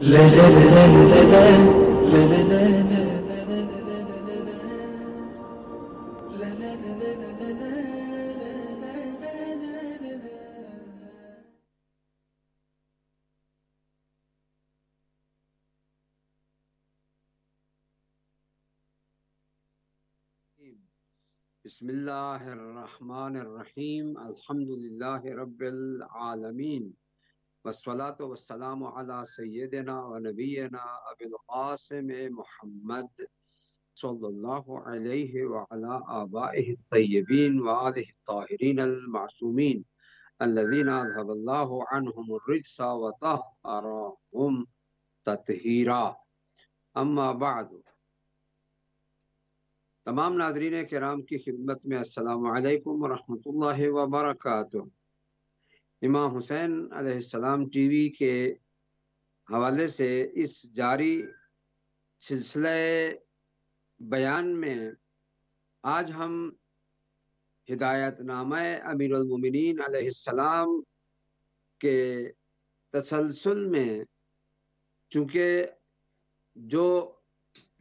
بسم اللہ الرحمن الرحیم الحمدللہ رب العالمین والصلاة والسلام علی سیدنا و نبینا ابی القاسم محمد صلی اللہ علیہ وعلی آبائہ الطیبین وآلہ الطاہرین المعصومین الذین اذهب اللہ عنہم الرجس وطہرہم تطہیرا. اما بعد، تمام ناظرین کرام کی خدمت میں السلام علیکم ورحمۃ اللہ وبرکاتہ. امام حسین علیہ السلام ٹی وی کے حوالے سے اس جاری سلسلہ بیان میں آج ہم ہدایت نامہ امیر المومنین علیہ السلام کے تسلسل میں، چونکہ جو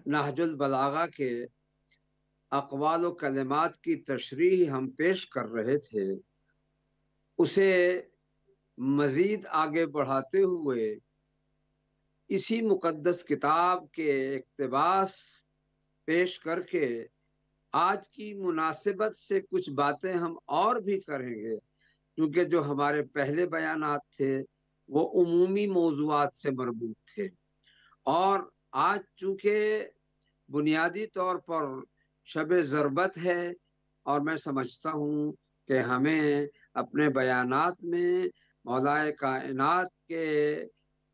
نہج البلاغہ کے اقوال و کلمات کی تشریح ہم پیش کر رہے تھے، اسے مزید آگے بڑھاتے ہوئے اسی مقدس کتاب کے اقتباس پیش کر کے آج کی مناسبت سے کچھ باتیں ہم اور بھی کریں گے، کیونکہ جو ہمارے پہلے بیانات تھے وہ عمومی موضوعات سے مربوط تھے، اور آج چونکہ بنیادی طور پر شب ضربت ہے، اور میں سمجھتا ہوں کہ ہمیں اپنے بیانات میں مولا کائنات کے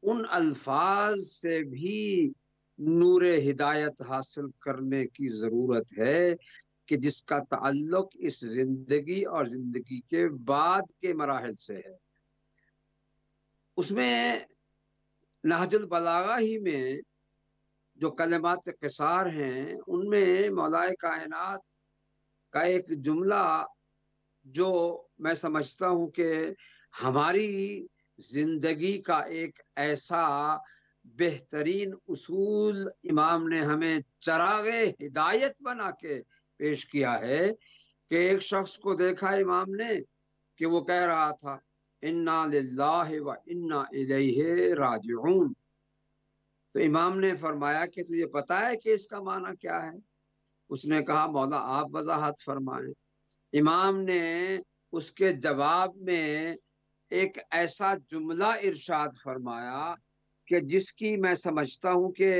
ان الفاظ سے بھی نور ہدایت حاصل کرنے کی ضرورت ہے کہ جس کا تعلق اس زندگی اور زندگی کے بعد کے مراحل سے ہے. اس میں نہج البلاغہ ہی میں جو کلمات قصار ہیں، ان میں مولا کائنات کا ایک جملہ جو میں سمجھتا ہوں کہ ہماری زندگی کا ایک ایسا بہترین اصول امام نے ہمیں چراغ ہدایت بنا کے پیش کیا ہے کہ ایک شخص کو دیکھا امام نے کہ وہ کہہ رہا تھا انا للہ و انا الیہ راجعون. تو امام نے فرمایا کہ تجھے پتا ہے کہ اس کا معنی کیا ہے؟ اس نے کہا مولا آپ وضاحت فرمائیں. امام نے اس کے جواب میں ایک ایسا جملہ ارشاد فرمایا کہ جس کی میں سمجھتا ہوں کہ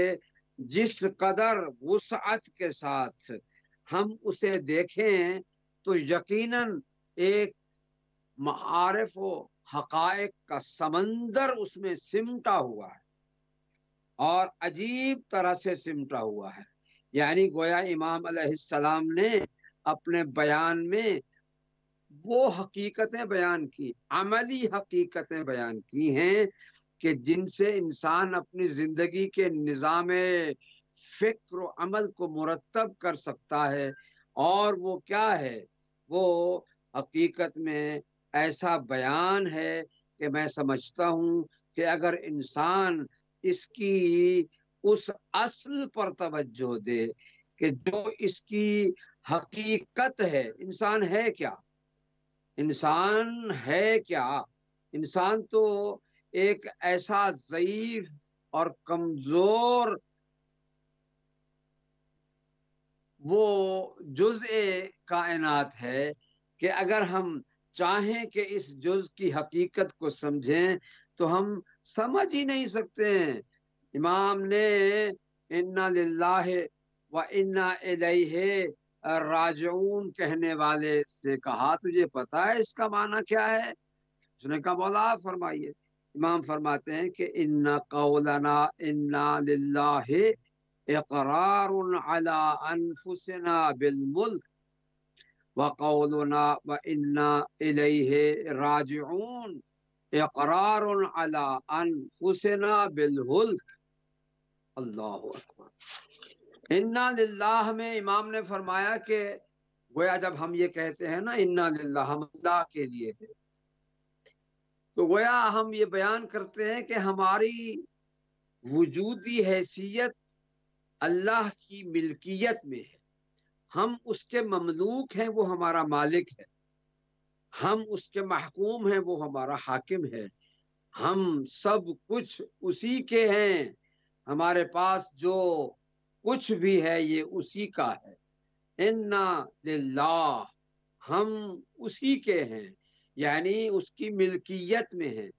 جس قدر وسعت کے ساتھ ہم اسے دیکھیں تو یقیناً ایک معارف و حقائق کا سمندر اس میں سمٹا ہوا ہے، اور عجیب طرح سے سمٹا ہوا ہے. یعنی گویا امام علیہ السلام نے اپنے بیان میں وہ حقیقتیں بیان کی، عملی حقیقتیں بیان کی ہیں کہ جن سے انسان اپنی زندگی کے نظام فکر و عمل کو مرتب کر سکتا ہے. اور وہ کیا ہے؟ وہ حقیقت میں ایسا بیان ہے کہ میں سمجھتا ہوں کہ اگر انسان اس کی اس اصل پر توجہ دے کہ جو اس کی حقیقت ہے، انسان ہے کیا؟ انسان ہے کیا؟ انسان تو ایک ایسا ضعیف اور کمزور وہ جزء کائنات ہے کہ اگر ہم چاہیں کہ اس جز کی حقیقت کو سمجھیں تو ہم سمجھ ہی نہیں سکتے ہیں. امام نے انا للہ و انا الیہ راجعون کہنے والے سے کہا تجھے پتا ہے اس کا معنی کیا ہے؟ اس نے کہا مولا آپ فرمائیے. امام فرماتے ہیں کہ انا قولنا انا للہ اقرار علی انفسنا بالملک وقولنا وانا الیہ راجعون اقرار علی انفسنا بالہلک. اللہ اکبر. انا للہ میں امام نے فرمایا کہ گویا جب ہم یہ کہتے ہیں نا انا للہ، ہم اللہ کے لیے ہیں، تو گویا ہم یہ بیان کرتے ہیں کہ ہماری وجودی حیثیت اللہ کی ملکیت میں ہے، ہم اس کے مملوک ہیں، وہ ہمارا مالک ہے، ہم اس کے محکوم ہیں، وہ ہمارا حاکم ہے، ہم سب کچھ اسی کے ہیں، ہمارے پاس جو کچھ بھی ہے یہ اسی کا ہے۔ انا للہ، ہم اسی کے ہیں، یعنی اس کی ملکیت میں ہیں۔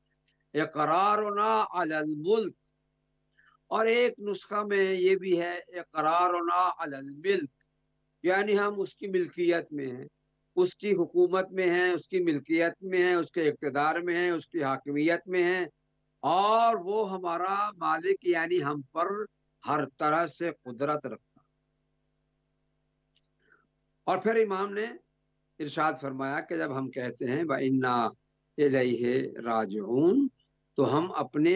اقرارنا علی الملک، اور ایک نسخہ میں یہ بھی ہے اقرارنا علی الملک، یعنی ہم اس کی ملکیت میں ہیں، اس کی حکومت میں ہیں، اس کی ملکیت میں ہیں، اس کے اقتدار میں ہیں، اس کی حاکمیت میں ہیں، اور وہ ہمارا مالک یعنی ہم پر ہر طرح سے قدرت رکھتا۔ اور پھر امام نے ارشاد فرمایا کہ جب ہم کہتے ہیں وَإِنَّا إِلَيْهِ رَاجِعُونَ، تو ہم اپنے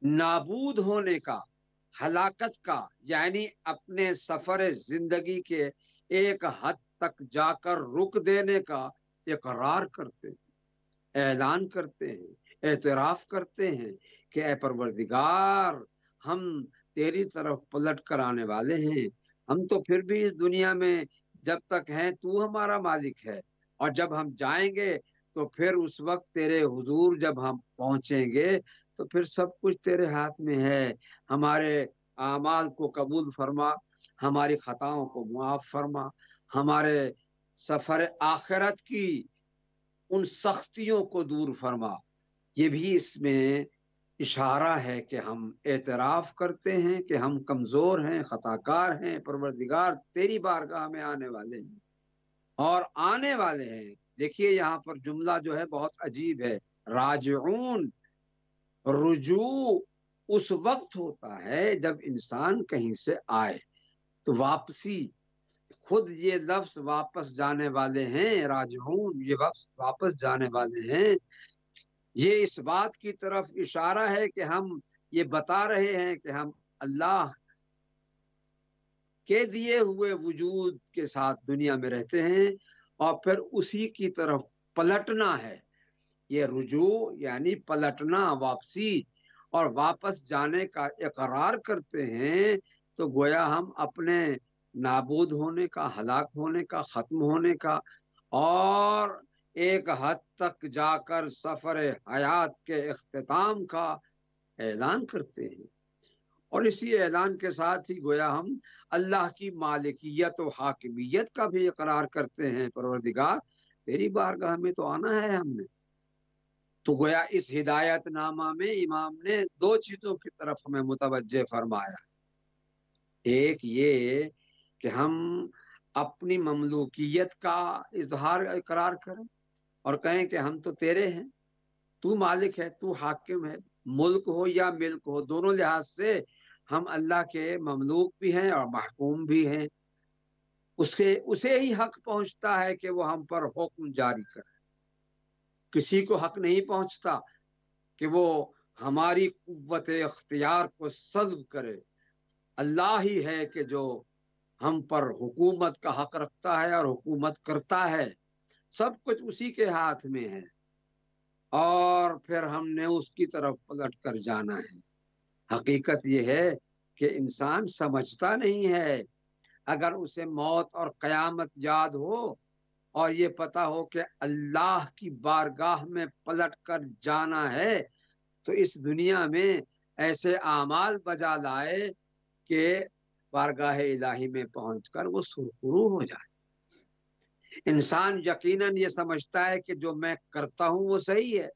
نابود ہونے کا، ہلاکت کا، یعنی اپنے سفر زندگی کے ایک حد تک جا کر رک دینے کا اقرار کرتے ہیں، اعلان کرتے ہیں، اعتراف کرتے ہیں کہ اے پروردگار، ہم تیری طرف پلٹ کر آنے والے ہیں، ہم تو پھر بھی اس دنیا میں جب تک ہیں تو ہمارا مالک ہے، اور جب ہم جائیں گے تو پھر اس وقت تیرے حضور جب ہم پہنچیں گے تو پھر سب کچھ تیرے ہاتھ میں ہے، ہمارے اعمال کو قبول فرما، ہماری خطاؤں کو معاف فرما، ہمارے سفر آخرت کی ان سختیوں کو دور فرما۔ یہ بھی اس میں اشارہ ہے کہ ہم اعتراف کرتے ہیں کہ ہم کمزور ہیں، خطا کار ہیں، پروردگار تیری بارگاہ میں آنے والے ہیں اور آنے والے ہیں۔ دیکھیے یہاں پر جملہ جو ہے بہت عجیب ہے، راجعون۔ رجوع اس وقت ہوتا ہے جب انسان کہیں سے آئے، تو واپسی، خود یہ لفظ واپس جانے والے ہیں، راجعون یہ لفظ واپس جانے والے ہیں، یہ اس بات کی طرف اشارہ ہے کہ ہم یہ بتا رہے ہیں کہ ہم اللہ کے دیے ہوئے وجود کے ساتھ دنیا میں رہتے ہیں اور پھر اسی کی طرف پلٹنا ہے۔ یہ رجوع یعنی پلٹنا، واپسی اور واپس جانے کا اقرار کرتے ہیں، تو گویا ہم اپنے نابود ہونے کا، ہلاک ہونے کا، ختم ہونے کا اور ایک حد تک جا کر سفر حیات کے اختتام کا اعلان کرتے ہیں، اور اسی اعلان کے ساتھ ہی گویا ہم اللہ کی مالکیت و حاکمیت کا بھی اقرار کرتے ہیں۔ پروردگار تیری بارگاہ میں تو آنا ہے ہم نے۔ تو گویا اس ہدایت نامہ میں امام نے دو چیزوں کی طرف ہمیں متوجہ فرمایا، ایک یہ کہ ہم اپنی مملوکیت کا اظہار اقرار کریں اور کہیں کہ ہم تو تیرے ہیں، تو مالک ہے، تو حاکم ہے، ملک ہو یا ملک ہو، دونوں لحاظ سے ہم اللہ کے مملوک بھی ہیں اور محکوم بھی ہیں، اسے ہی حق پہنچتا ہے کہ وہ ہم پر حکم جاری کرے، کسی کو حق نہیں پہنچتا کہ وہ ہماری قوت اختیار کو سلب کرے۔ اللہ ہی ہے کہ جو ہم پر حکومت کا حق رکھتا ہے اور حکومت کرتا ہے، سب کچھ اسی کے ہاتھ میں ہے، اور پھر ہم نے اس کی طرف پلٹ کر جانا ہے۔ حقیقت یہ ہے کہ انسان سمجھتا نہیں ہے، اگر اسے موت اور قیامت یاد ہو اور یہ پتا ہو کہ اللہ کی بارگاہ میں پلٹ کر جانا ہے، تو اس دنیا میں ایسے اعمال بجا لائے کہ بارگاہ الہی میں پہنچ کر وہ سرخرو ہو جائے۔ انسان یقیناً یہ سمجھتا ہے کہ جو میں کرتا ہوں وہ صحیح ہے،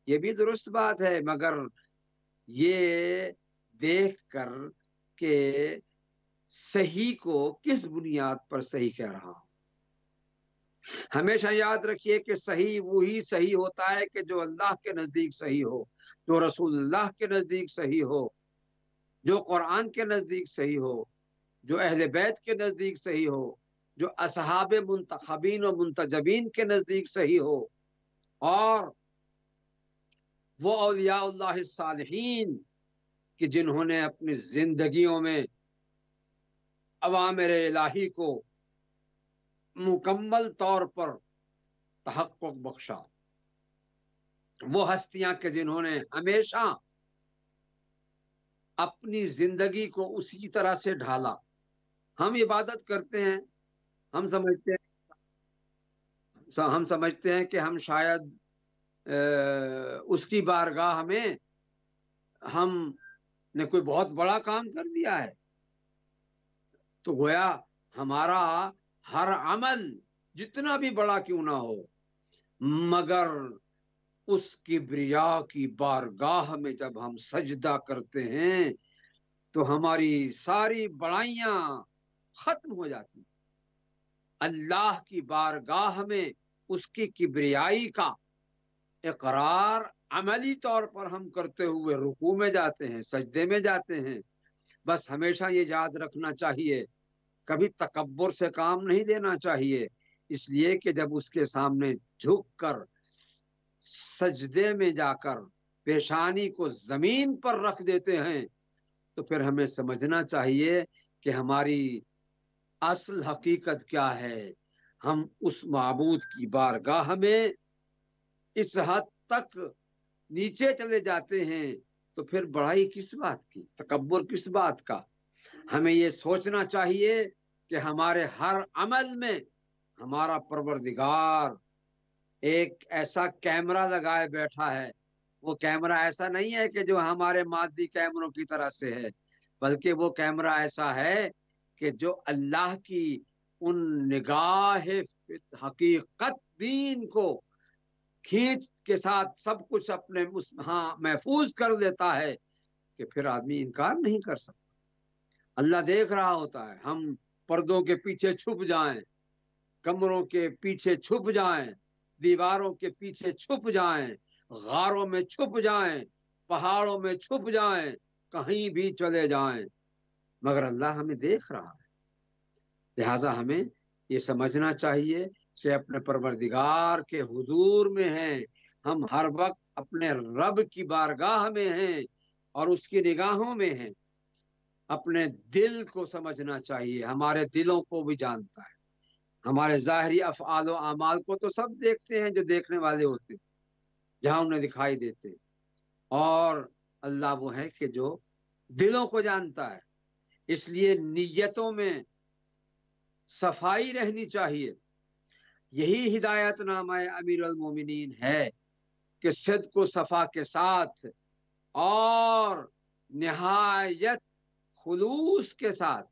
یہ بھی درست بات ہے، مگر یہ دیکھ کر کہ صحیح کو کس بنیاد پر صحیح کہہ رہا ہوں۔ ہمیشہ یاد رکھیے کہ صحیح وہی صحیح ہوتا ہے کہ جو اللہ کے نزدیک صحیح ہو، جو رسول اللہ کے نزدیک صحیح ہو، جو قرآن کے نزدیک صحیح ہو، جو اہل بیت کے نزدیک صحیح ہو، جو اصحاب منتخبین و منتجبین کے نزدیک صحیح ہو، اور وہ اولیاء اللہ الصالحین کہ جنہوں نے اپنی زندگیوں میں اوامر الہی کو مکمل طور پر تحقق بخشا، وہ ہستیاں کہ جنہوں نے ہمیشہ اپنی زندگی کو اسی طرح سے ڈھالا. ہم عبادت کرتے ہیں، ہم سمجھتے ہیں کہ ہم شاید اس کی بارگاہ میں ہم نے کوئی بہت بڑا کام کر دیا ہے. تو گویا ہمارا ہر عمل جتنا بھی بڑا کیوں نہ ہو، مگر اس کبریا کی بارگاہ میں جب ہم سجدہ کرتے ہیں تو ہماری ساری بڑائیاں ختم ہو جاتی. اللہ کی بارگاہ میں اس کی کبریائی کا اقرار عملی طور پر ہم کرتے ہوئے رکوع میں جاتے ہیں، سجدے میں جاتے ہیں. بس ہمیشہ یہ یاد رکھنا چاہیے، کبھی تکبر سے کام نہیں لینا چاہیے، اس لیے کہ جب اس کے سامنے جھک کر سجدے میں جا کر پیشانی کو زمین پر رکھ دیتے ہیں تو پھر ہمیں سمجھنا چاہیے کہ ہماری اصل حقیقت کیا ہے. ہم اس معبود کی بارگاہ میں اس حد تک نیچے چلے جاتے ہیں تو پھر بڑائی کس بات کی، تکبر کس بات کا. ہمیں یہ سوچنا چاہیے کہ ہمارے ہر عمل میں ہمارا پروردگار ایک ایسا کیمرہ لگائے بیٹھا ہے. وہ کیمرہ ایسا نہیں ہے کہ جو ہمارے مادی کیمروں کی طرح سے ہے، بلکہ وہ کیمرہ ایسا ہے کہ جو اللہ کی ان نگاہ حقیقت بین کو کھینچ کے ساتھ سب کچھ اپنے محفوظ کر دیتا ہے کہ پھر آدمی انکار نہیں کر سکتا. اللہ دیکھ رہا ہوتا ہے. ہم پردوں کے پیچھے چھپ جائیں، کمروں کے پیچھے چھپ جائیں، دیواروں کے پیچھے چھپ جائیں، غاروں میں چھپ جائیں، پہاڑوں میں چھپ جائیں، کہیں بھی چلے جائیں، مگر اللہ ہمیں دیکھ رہا ہے. لہذا ہمیں یہ سمجھنا چاہیے کہ اپنے پروردگار کے حضور میں ہیں، ہم ہر وقت اپنے رب کی بارگاہ میں ہیں اور اس کی نگاہوں میں ہیں. اپنے دل کو سمجھنا چاہیے، ہمارے دلوں کو بھی جانتا ہے. ہمارے ظاہری افعال و اعمال کو تو سب دیکھتے ہیں جو دیکھنے والے ہوتے ہیں، جہاں انہیں دکھائی دیتے ہیں، اور اللہ وہ ہے کہ جو دلوں کو جانتا ہے. اس لیے نیتوں میں صفائی رہنی چاہیے. یہی ہدایت نامہ امیر المومنین ہے کہ صدق و صفا کے ساتھ اور نہایت خلوص کے ساتھ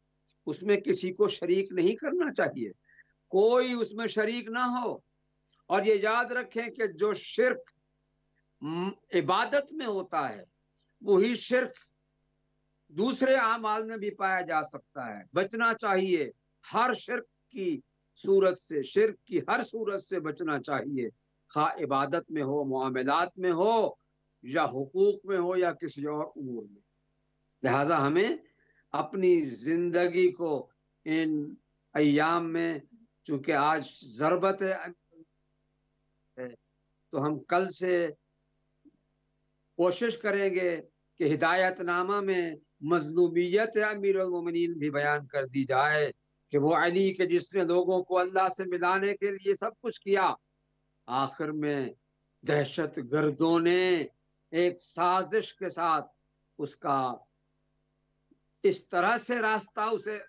اس میں کسی کو شریک نہیں کرنا چاہیے، کوئی اس میں شریک نہ ہو. اور یہ یاد رکھیں کہ جو شرک عبادت میں ہوتا ہے وہی شرک دوسرے اعمال میں بھی پایا جا سکتا ہے. بچنا چاہیے ہر شرک کی صورت سے، شرک کی ہر صورت سے بچنا چاہیے، خواہ عبادت میں ہو، معاملات میں ہو، یا حقوق میں ہو، یا کسی اور امور میں. لہذا ہمیں اپنی زندگی کو ان ایام میں، چونکہ آج ضربت ہے تو ہم کل سے کوشش کریں گے کہ ہدایت نامہ میں مظلومیت امیر المومنین بھی بیان کر دی جائے کہ وہ علی کے جس نے لوگوں کو اللہ سے ملانے کے لیے سب کچھ کیا، آخر میں دہشت گردوں نے ایک سازش کے ساتھ اس کا اس طرح سے راستہ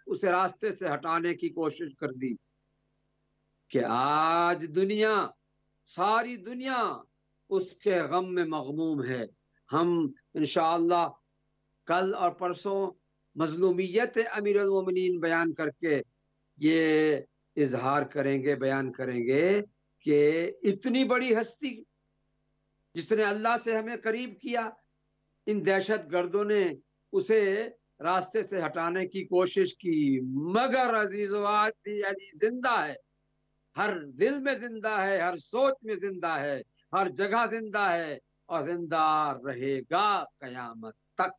اسے راستے سے ہٹانے کی کوشش کر دی کہ آج دنیا، ساری دنیا اس کے غم میں مغموم ہے. ہم انشاءاللہ کل اور پرسوں مظلومیت امیر المومنین بیان کر کے یہ اظہار کریں گے، بیان کریں گے کہ اتنی بڑی ہستی جس نے اللہ سے ہمیں قریب کیا، ان دہشت گردوں نے اسے راستے سے ہٹانے کی کوشش کی، مگر عزیز و علی زندہ ہے، ہر دل میں زندہ ہے، ہر سوچ میں زندہ ہے، ہر جگہ زندہ ہے اور زندہ رہے گا قیامت تک.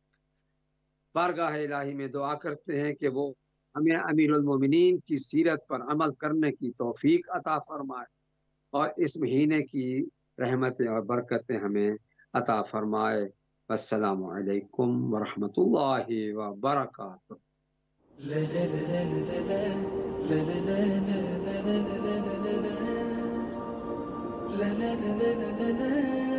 بارگاہ الہی میں دعا کرتے ہیں کہ وہ ہمیں امیر المومنین کی سیرت پر عمل کرنے کی توفیق عطا فرمائے اور اس مہینے کی رحمتیں اور برکتیں ہمیں عطا فرمائے. السلام علیکم ورحمۃ اللہ وبرکاتہ. la la la la la